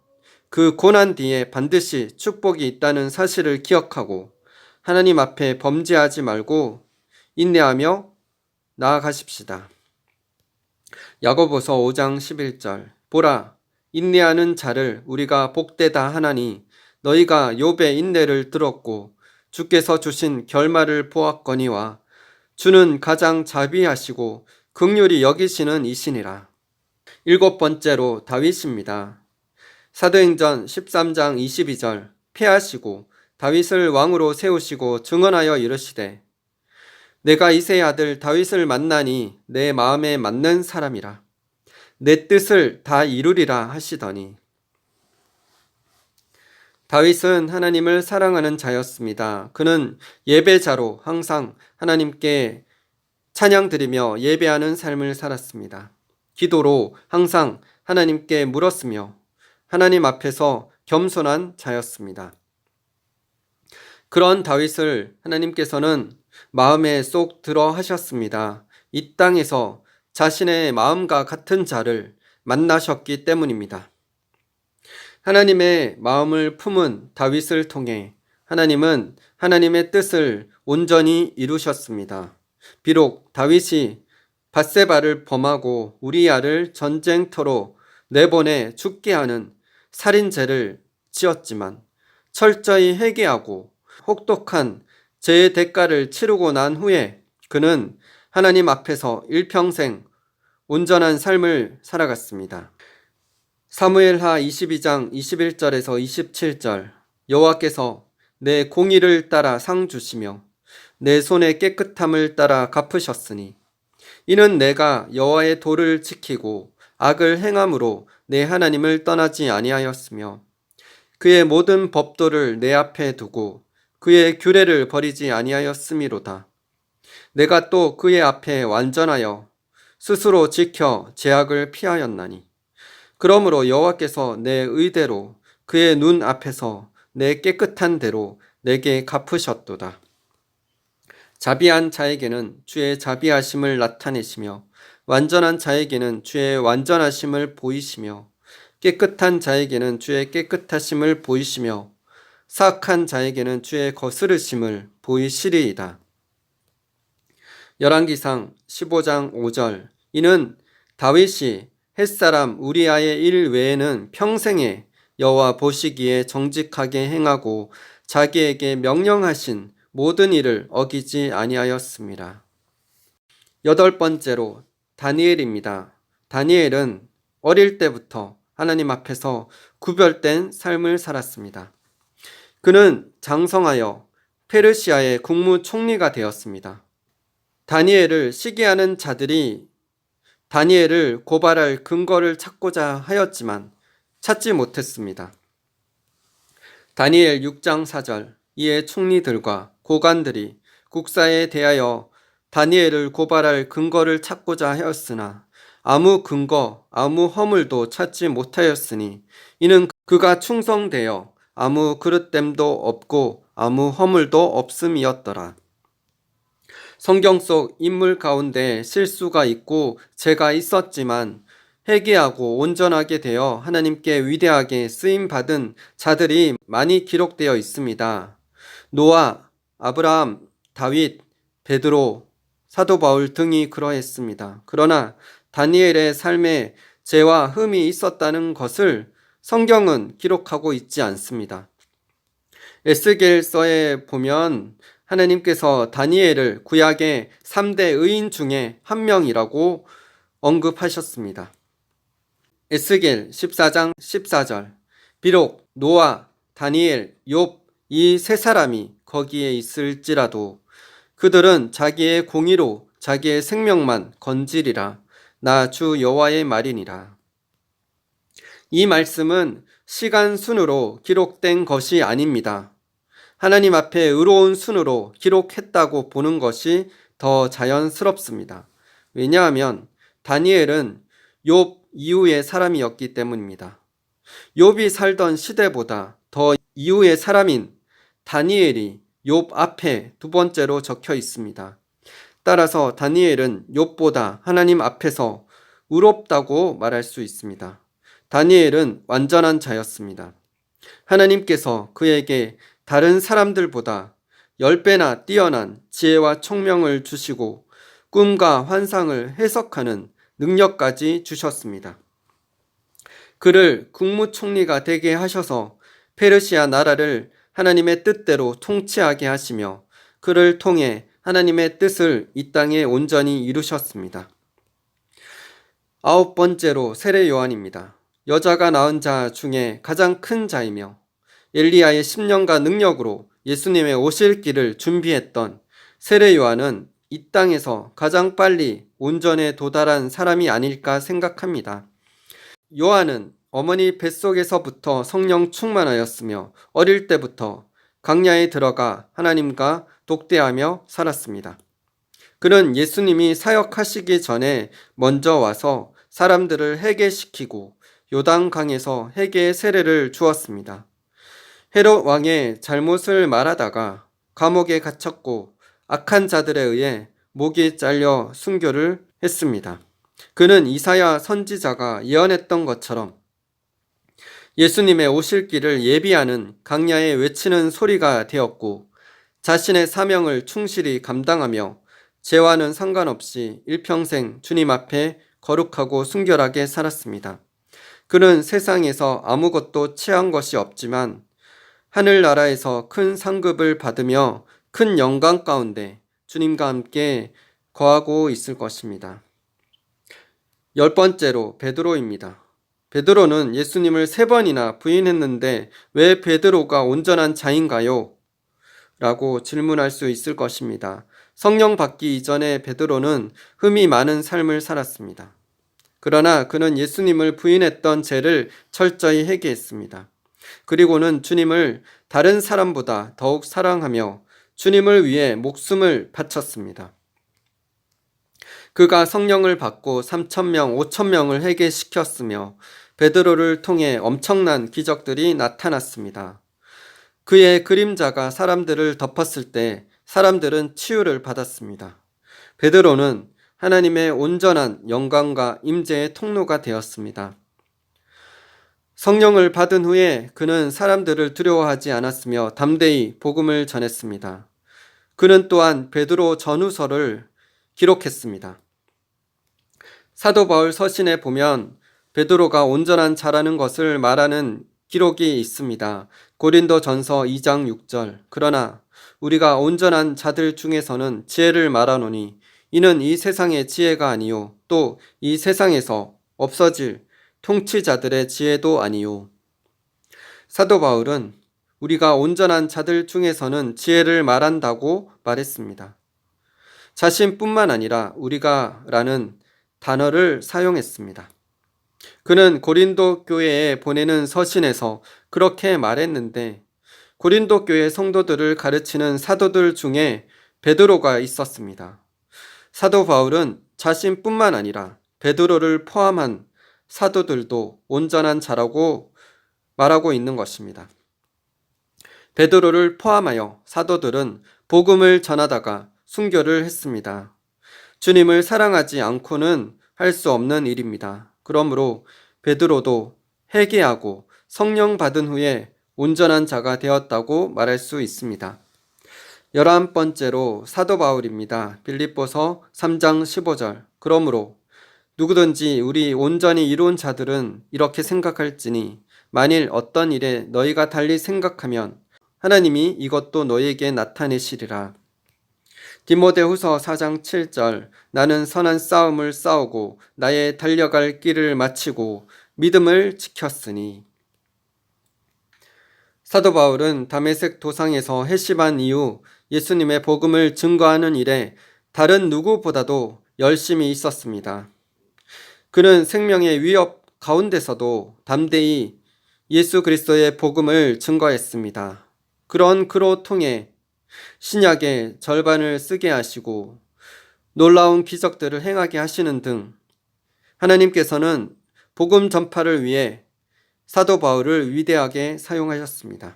그 고난 뒤에 반드시 축복이 있다는 사실을 기억하고 하나님 앞에 범죄하지 말고 인내하며 나아가십시다. 야고보서 5장 11절 보라 인내하는 자를 우리가 복되다 하나니 너희가 욥의 인내를 들었고 주께서 주신 결말을 보았거니와 주는 가장 자비하시고 긍휼히 여기시는 이시니라. 일곱 번째로 다윗입니다. 사도행전 13장 22절 패하시고 다윗을 왕으로 세우시고 증언하여 이르시되 내가 이새의 아들 다윗을 만나니 내 마음에 맞는 사람이라. 내 뜻을 다 이루리라 하시더니 다윗은 하나님을 사랑하는 자였습니다. 그는 예배자로 항상 하나님께 찬양 드리며 예배하는 삶을 살았습니다. 기도로 항상 하나님께 물었으며 하나님 앞에서 겸손한 자였습니다. 그런 다윗을 하나님께서는 마음에 쏙 들어 하셨습니다. 이 땅에서 자신의 마음과 같은 자를 만나셨기 때문입니다. 하나님의 마음을 품은 다윗을 통해 하나님은 하나님의 뜻을 온전히 이루셨습니다. 비록 다윗이 밧세바를 범하고 우리아를 전쟁터로 내보내 죽게 하는 살인죄를 지었지만 철저히 회개하고 혹독한 죄의 대가를 치르고 난 후에 그는 하나님 앞에서 일평생 온전한 삶을 살아갔습니다. 사무엘하 22장 21절에서 27절 여호와께서 내 공의를 따라 상 주시며 내 손의 깨끗함을 따라 갚으셨으니 이는 내가 여호와의 도를 지키고 악을 행함으로 내 하나님을 떠나지 아니하였으며 그의 모든 법도를 내 앞에 두고 그의 규례를 버리지 아니하였음이로다. 내가 또 그의 앞에 완전하여 스스로 지켜 죄악을 피하였나니 그러므로 여호와께서 내 의대로 그의 눈 앞에서 내 깨끗한 대로 내게 갚으셨도다. 자비한 자에게는 주의 자비하심을 나타내시며 완전한 자에게는 주의 완전하심을 보이시며 깨끗한 자에게는 주의 깨끗하심을 보이시며 사악한 자에게는 주의 거스르심을 보이시리이다. 열왕기상 15장 5절 이는 다윗이 햇사람 우리아의 일 외에는 평생에 여호와 보시기에 정직하게 행하고 자기에게 명령하신 모든 일을 어기지 아니하였습니다. 여덟 번째로 다니엘입니다. 다니엘은 어릴 때부터 하나님 앞에서 구별된 삶을 살았습니다. 그는 장성하여 페르시아의 국무총리가 되었습니다. 다니엘을 시기하는 자들이 다니엘을 고발할 근거를 찾고자 하였지만 찾지 못했습니다. 다니엘 6장 4절 이에 총리들과 고관들이 국사에 대하여 다니엘을 고발할 근거를 찾고자 하였으나 아무 근거, 아무 허물도 찾지 못하였으니 이는 그가 충성되어 아무 그릇됨도 없고 아무 허물도 없음이었더라. 성경 속 인물 가운데 실수가 있고 죄가 있었지만 회개하고 온전하게 되어 하나님께 위대하게 쓰임받은 자들이 많이 기록되어 있습니다. 노아, 아브라함, 다윗, 베드로, 사도 바울 등이 그러했습니다. 그러나 다니엘의 삶에 죄와 흠이 있었다는 것을 성경은 기록하고 있지 않습니다. 에스겔서에 보면 하나님께서 다니엘을 구약의 3대 의인 중에 한 명이라고 언급하셨습니다. 에스겔 14장 14절 비록 노아, 다니엘, 욥 이 세 사람이 거기에 있을지라도 그들은 자기의 공의로 자기의 생명만 건지리라. 나 주 여호와의 말이니라. 이 말씀은 시간 순으로 기록된 것이 아닙니다. 하나님 앞에 의로운 순으로 기록했다고 보는 것이 더 자연스럽습니다. 왜냐하면 다니엘은 욥 이후의 사람이었기 때문입니다. 욥이 살던 시대보다 더 이후의 사람인 다니엘이 욥 앞에 두 번째로 적혀 있습니다. 따라서 다니엘은 욥보다 하나님 앞에서 의롭다고 말할 수 있습니다. 다니엘은 완전한 자였습니다. 하나님께서 그에게 다른 사람들보다 10배나 뛰어난 지혜와 총명을 주시고 꿈과 환상을 해석하는 능력까지 주셨습니다. 그를 국무총리가 되게 하셔서 페르시아 나라를 하나님의 뜻대로 통치하게 하시며 그를 통해 하나님의 뜻을 이 땅에 온전히 이루셨습니다. 9번째로 세례 요한입니다. 여자가 낳은 자 중에 가장 큰 자이며 엘리야의 10년간 능력으로 예수님의 오실 길을 준비했던 세례 요한은 이 땅에서 가장 빨리 온전에 도달한 사람이 아닐까 생각합니다. 요한은 어머니 뱃속에서부터 성령 충만하였으며 어릴 때부터 광야에 들어가 하나님과 독대하며 살았습니다. 그는 예수님이 사역하시기 전에 먼저 와서 사람들을 회개시키고 요단강에서 회개의 세례를 주었습니다. 헤롯 왕의 잘못을 말하다가 감옥에 갇혔고 악한 자들에 의해 목이 잘려 순교를 했습니다. 그는 이사야 선지자가 예언했던 것처럼 예수님의 오실 길을 예비하는 광야에 외치는 소리가 되었고 자신의 사명을 충실히 감당하며 죄와는 상관없이 일평생 주님 앞에 거룩하고 순결하게 살았습니다. 그는 세상에서 아무것도 취한 것이 없지만 하늘나라에서 큰 상급을 받으며 큰 영광 가운데 주님과 함께 거하고 있을 것입니다. 10번째로 베드로입니다. 베드로는 예수님을 3번이나 부인했는데 왜 베드로가 온전한 자인가요? 라고 질문할 수 있을 것입니다. 성령 받기 이전에 베드로는 흠이 많은 삶을 살았습니다. 그러나 그는 예수님을 부인했던 죄를 철저히 회개했습니다. 그리고는 주님을 다른 사람보다 더욱 사랑하며 주님을 위해 목숨을 바쳤습니다. 그가 성령을 받고 3,000명, 5,000명을 회개시켰으며 베드로를 통해 엄청난 기적들이 나타났습니다. 그의 그림자가 사람들을 덮었을 때 사람들은 치유를 받았습니다. 베드로는 하나님의 온전한 영광과 임재의 통로가 되었습니다. 성령을 받은 후에 그는 사람들을 두려워하지 않았으며 담대히 복음을 전했습니다. 그는 또한 베드로 전후서를 기록했습니다. 사도 바울 서신에 보면 베드로가 온전한 자라는 것을 말하는 기록이 있습니다. 고린도전서 2장 6절. 그러나 우리가 온전한 자들 중에서는 지혜를 말하노니 이는 이 세상의 지혜가 아니요 또 이 세상에서 없어질 통치자들의 지혜도 아니요. 사도 바울은 우리가 온전한 자들 중에서는 지혜를 말한다고 말했습니다. 자신뿐만 아니라 우리가라는 단어를 사용했습니다. 그는 고린도 교회에 보내는 서신에서 그렇게 말했는데 고린도 교회 성도들을 가르치는 사도들 중에 베드로가 있었습니다. 사도 바울은 자신뿐만 아니라 베드로를 포함한 사도들도 온전한 자라고 말하고 있는 것입니다. 베드로를 포함하여 사도들은 복음을 전하다가 순교를 했습니다. 주님을 사랑하지 않고는 할 수 없는 일입니다. 그러므로 베드로도 회개하고 성령 받은 후에 온전한 자가 되었다고 말할 수 있습니다. 11번째로 사도 바울입니다. 빌립보서 3장 15절. 그러므로 누구든지 우리 온전히 이룬 자들은 이렇게 생각할지니 만일 어떤 일에 너희가 달리 생각하면 하나님이 이것도 너희에게 나타내시리라. 디모데후서 4장 7절. 나는 선한 싸움을 싸우고 나의 달려갈 길을 마치고 믿음을 지켰으니. 사도 바울은 다메섹 도상에서 해심한 이후 예수님의 복음을 증거하는 일에 다른 누구보다도 열심히 있었습니다. 그는 생명의 위협 가운데서도 담대히 예수 그리스도의 복음을 증거했습니다. 그런 그로 통해 신약의 절반을 쓰게 하시고 놀라운 기적들을 행하게 하시는 등 하나님께서는 복음 전파를 위해 사도 바울을 위대하게 사용하셨습니다.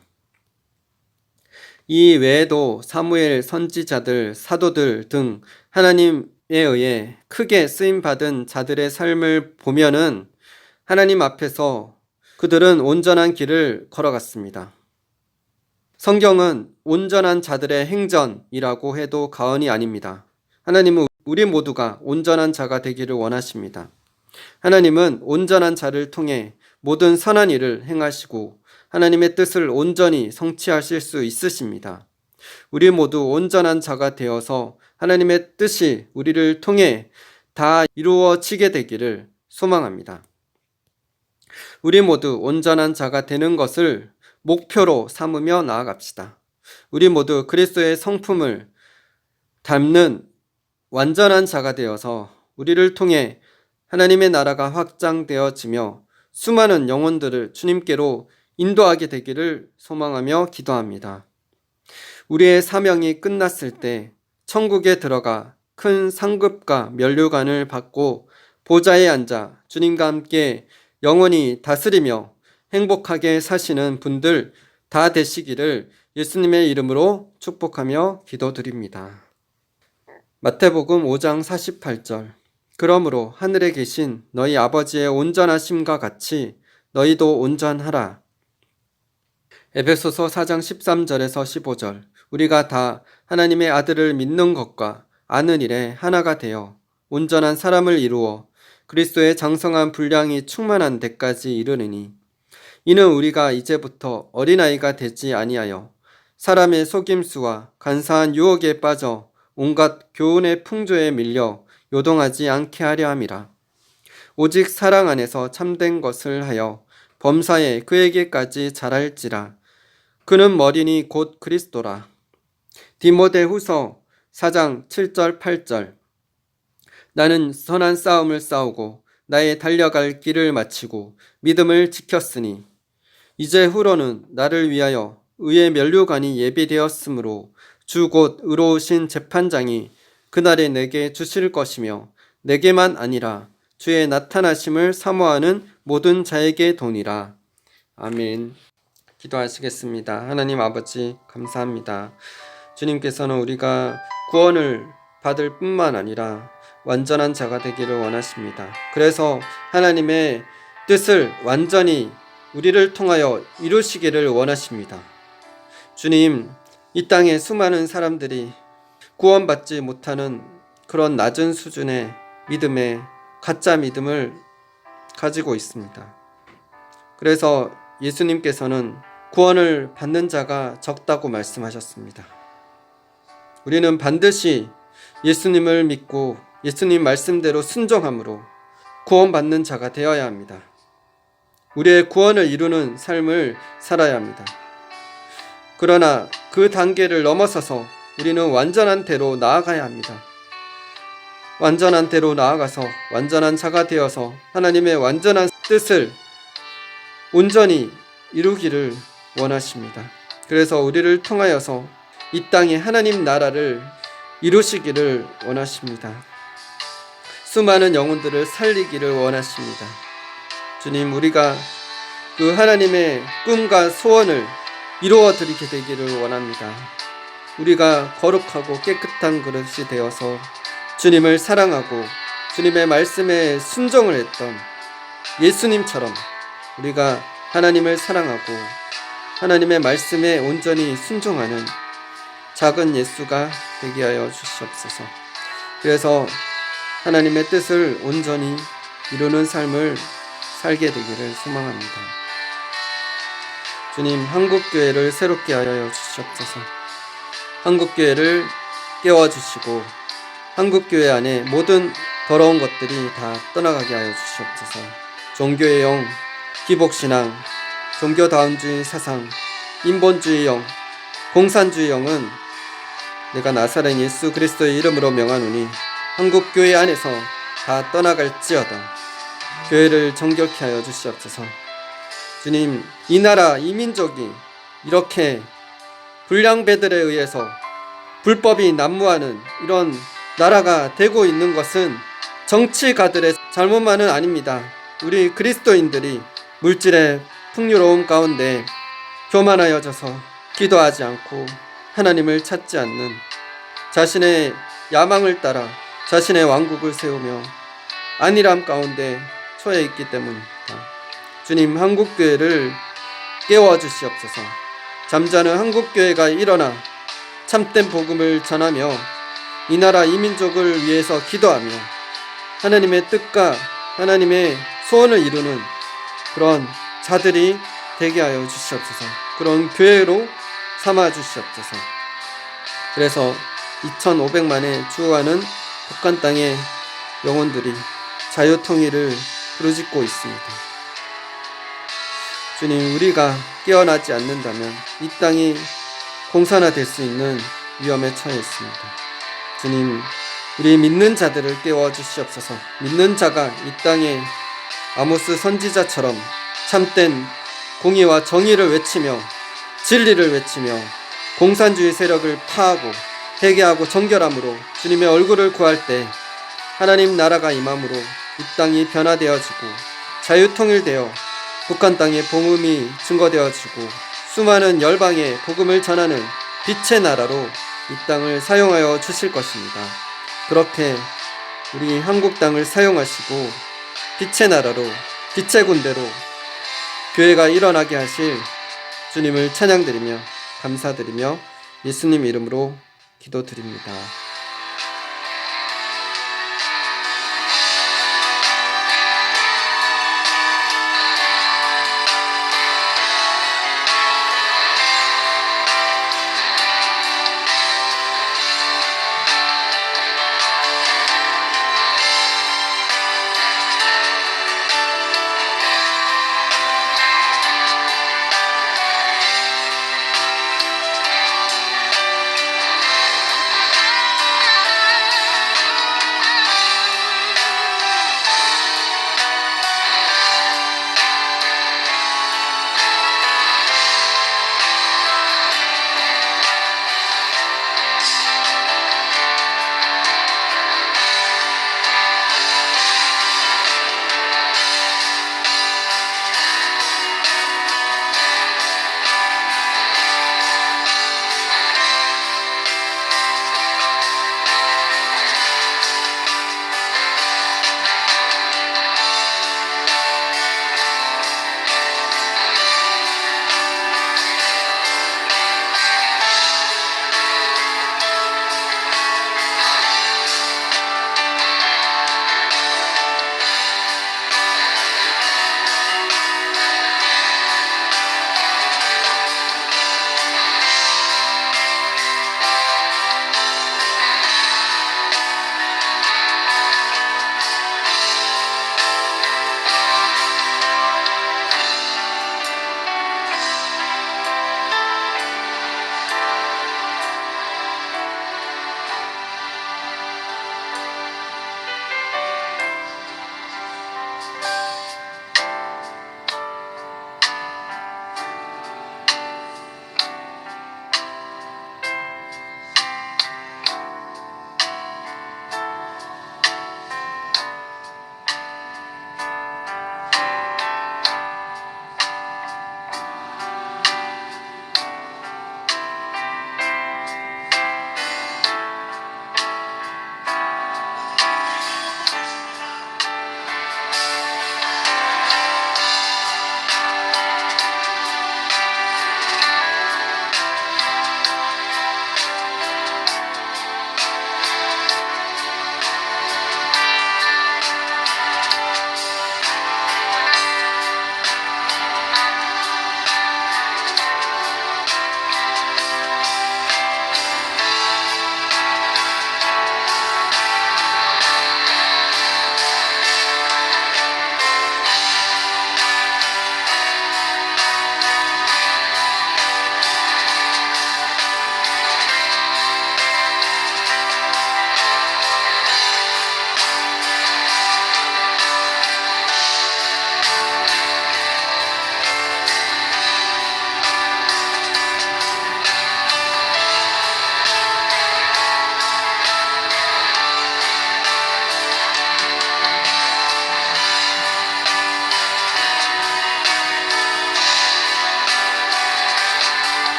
이 외에도 사무엘 선지자들, 사도들 등 하나님에 의해 크게 쓰임받은 자들의 삶을 보면은 하나님 앞에서 그들은 온전한 길을 걸어갔습니다. 성경은 온전한 자들의 행전이라고 해도 과언이 아닙니다. 하나님은 우리 모두가 온전한 자가 되기를 원하십니다. 하나님은 온전한 자를 통해 모든 선한 일을 행하시고 하나님의 뜻을 온전히 성취하실 수 있으십니다. 우리 모두 온전한 자가 되어서 하나님의 뜻이 우리를 통해 다 이루어지게 되기를 소망합니다. 우리 모두 온전한 자가 되는 것을 목표로 삼으며 나아갑시다. 우리 모두 그리스도의 성품을 담는 완전한 자가 되어서 우리를 통해 하나님의 나라가 확장되어지며 수많은 영혼들을 주님께로 인도하게 되기를 소망하며 기도합니다. 우리의 사명이 끝났을 때 천국에 들어가 큰 상급과 면류관을 받고 보좌에 앉아 주님과 함께 영원히 다스리며 행복하게 사시는 분들 다 되시기를 예수님의 이름으로 축복하며 기도드립니다. 마태복음 5장 48절. 그러므로 하늘에 계신 너희 아버지의 온전하심과 같이 너희도 온전하라. 에베소서 4장 13절에서 15절. 우리가 다 하나님의 아들을 믿는 것과 아는 일에 하나가 되어 온전한 사람을 이루어 그리스도의 장성한 분량이 충만한 데까지 이르느니 이는 우리가 이제부터 어린아이가 되지 아니하여 사람의 속임수와 간사한 유혹에 빠져 온갖 교훈의 풍조에 밀려 요동하지 않게 하려 함이라. 오직 사랑 안에서 참된 것을 하여 범사에 그에게까지 자랄지라. 그는 머리니 곧 그리스도라. 디모데후서 4장 7절 8절. 나는 선한 싸움을 싸우고 나의 달려갈 길을 마치고 믿음을 지켰으니 이제 후로는 나를 위하여 의의 면류관이 예비되었으므로 주 곧 의로우신 재판장이 그날에 내게 주실 것이며 내게만 아니라 주의 나타나심을 사모하는 모든 자에게 도니라. 아멘. 기도하시겠습니다. 하나님 아버지 감사합니다. 주님께서는 우리가 구원을 받을 뿐만 아니라 완전한 자가 되기를 원하십니다. 그래서 하나님의 뜻을 완전히 우리를 통하여 이루시기를 원하십니다. 주님, 이 땅에 수많은 사람들이 구원받지 못하는 그런 낮은 수준의 믿음에 가짜 믿음을 가지고 있습니다. 그래서 예수님께서는 구원을 받는 자가 적다고 말씀하셨습니다. 우리는 반드시 예수님을 믿고 예수님 말씀대로 순종함으로 구원받는 자가 되어야 합니다. 우리의 구원을 이루는 삶을 살아야 합니다. 그러나 그 단계를 넘어서서 우리는 완전한 대로 나아가야 합니다. 완전한 대로 나아가서 완전한 자가 되어서 하나님의 완전한 뜻을 온전히 이루기를 원하십니다. 그래서 우리를 통하여서 이 땅에 하나님 나라를 이루시기를 원하십니다. 수많은 영혼들을 살리기를 원하십니다. 주님, 우리가 그 하나님의 꿈과 소원을 이루어 드리게 되기를 원합니다. 우리가 거룩하고 깨끗한 그릇이 되어서 주님을 사랑하고 주님의 말씀에 순종을 했던 예수님처럼 우리가 하나님을 사랑하고 하나님의 말씀에 온전히 순종하는 작은 예수가 되게 하여 주시옵소서. 그래서 하나님의 뜻을 온전히 이루는 삶을 살게 되기를 소망합니다. 주님, 한국교회를 새롭게 하여 주시옵소서. 한국교회를 깨워주시고 한국교회 안에 모든 더러운 것들이 다 떠나가게 하여 주시옵소서. 종교의 영, 기복신앙, 종교다운주의 사상, 인본주의 영, 공산주의 영은 내가 나사렛 예수 그리스도의 이름으로 명하노니 한국교회 안에서 다 떠나갈지어다. 교회를 정결케 하여 주시옵소서. 주님, 이 나라, 이 민족이 이렇게 불량배들에 의해서 불법이 난무하는 이런 나라가 되고 있는 것은 정치가들의 잘못만은 아닙니다. 우리 그리스도인들이 물질의 풍요로움 가운데 교만하여져서 기도하지 않고 하나님을 찾지 않는 자신의 야망을 따라 자신의 왕국을 세우며 안일함 가운데 처해 있기 때문입니다. 주님, 한국교회를 깨워주시옵소서. 잠자는 한국교회가 일어나 참된 복음을 전하며 이 나라 이 민족을 위해서 기도하며 하나님의 뜻과 하나님의 소원을 이루는 그런 자들이 되게 하여 주시옵소서. 그런 교회로 삼아 주시옵소서. 그래서 2500만에 주어가는 북한 땅의 영혼들이 자유통일을 부르짖고 있습니다. 주님, 우리가 깨어나지 않는다면 이 땅이 공산화될 수 있는 위험에 처해 있습니다. 주님, 우리 믿는 자들을 깨워주시옵소서. 믿는 자가 이 땅에 아모스 선지자처럼 참된 공의와 정의를 외치며 진리를 외치며 공산주의 세력을 파하고 회개하고 정결함으로 주님의 얼굴을 구할 때 하나님 나라가 임함으로 이 땅이 변화되어지고 자유통일되어 북한 땅에 복음이 증거되어지고 수많은 열방에 복음을 전하는 빛의 나라로 이 땅을 사용하여 주실 것입니다. 그렇게 우리 한국 땅을 사용하시고 빛의 나라로 빛의 군대로 교회가 일어나게 하실 주님을 찬양드리며 감사드리며 예수님 이름으로 기도드립니다.